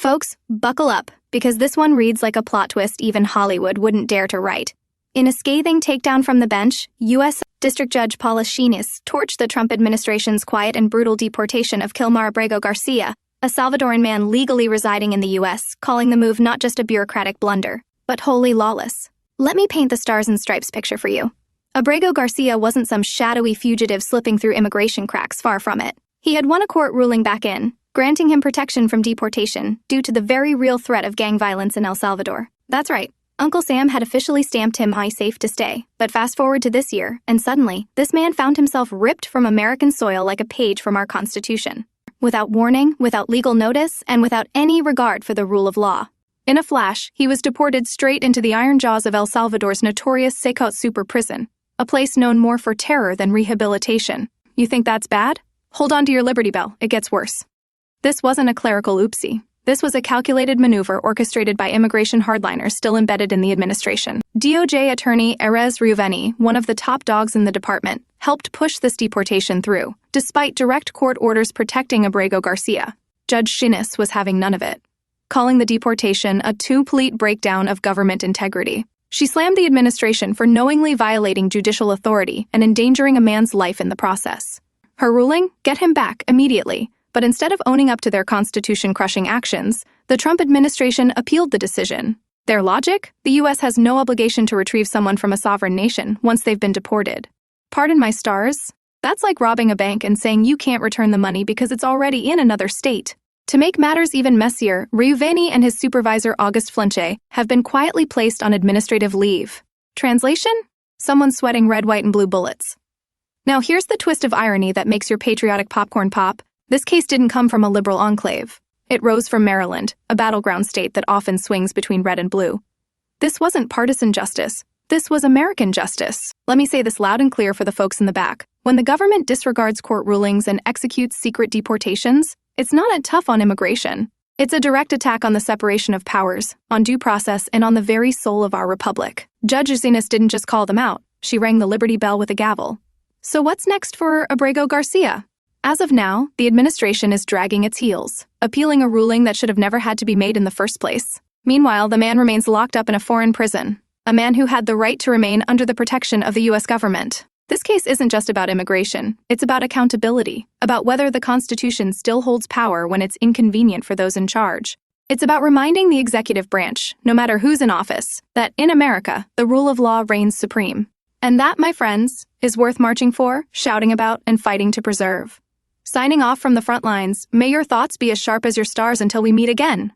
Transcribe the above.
Folks, buckle up, because this one reads like a plot twist even Hollywood wouldn't dare to write. In a scathing takedown from the bench, U.S. District Judge Paula Xinis torched the Trump administration's quiet and brutal deportation of Kilmar Abrego Garcia, a Salvadoran man legally residing in the U.S., calling the move not just a bureaucratic blunder, but wholly lawless. Let me paint the stars and stripes picture for you. Abrego Garcia wasn't some shadowy fugitive slipping through immigration cracks, far from it. He had won a court ruling back in, granting him protection from deportation due to the very real threat of gang violence in El Salvador. That's right. Uncle Sam had officially stamped him high safe to stay, but fast forward to this year, and suddenly, this man found himself ripped from American soil like a page from our Constitution. Without warning, without legal notice, and without any regard for the rule of law. In a flash, he was deported straight into the iron jaws of El Salvador's Notorious CECOT super prison, a place known more for terror than rehabilitation. You think that's bad? Hold on to your Liberty Bell, it gets worse. This wasn't a clerical oopsie. This was a calculated maneuver orchestrated by immigration hardliners still embedded in the administration. DOJ attorney Erez Reuveni, one of the top dogs in the department, helped push this deportation through, despite direct court orders protecting Abrego Garcia. Judge Xinis was having none of it, calling the deportation a complete breakdown of government integrity. She slammed the administration for knowingly violating judicial authority and endangering a man's life in the process. Her ruling? Get him back immediately. But instead of owning up to their constitution-crushing actions, the Trump administration appealed the decision. Their logic? The U.S. has no obligation to retrieve someone from a sovereign nation once they've been deported. Pardon my stars? That's like robbing a bank and saying you can't return the money because it's already in another state. To make matters even messier, Reuveni and his supervisor August Flenche have been quietly placed on administrative leave. Translation? Someone sweating red, white, and blue bullets. Now here's the twist of irony that makes your patriotic popcorn pop. This case didn't come from a liberal enclave. It rose from Maryland, a battleground state that often swings between red and blue. This wasn't partisan justice. This was American justice. Let me say this loud and clear for the folks in the back. When the government disregards court rulings and executes secret deportations, it's not a tough on immigration. It's a direct attack on the separation of powers, on due process, and on the very soul of our republic. Judge Xinis didn't just call them out. She rang the Liberty Bell with a gavel. So what's next for Abrego Garcia? As of now, the administration is dragging its heels, appealing a ruling that should have never had to be made in the first place. Meanwhile, the man remains locked up in a foreign prison, a man who had the right to remain under the protection of the U.S. government. This case isn't just about immigration, it's about accountability, about whether the Constitution still holds power when it's inconvenient for those in charge. It's about reminding the executive branch, no matter who's in office, that in America, the rule of law reigns supreme. And that, my friends, is worth marching for, shouting about, and fighting to preserve. Signing off from the front lines, may your thoughts be as sharp as your stars until we meet again.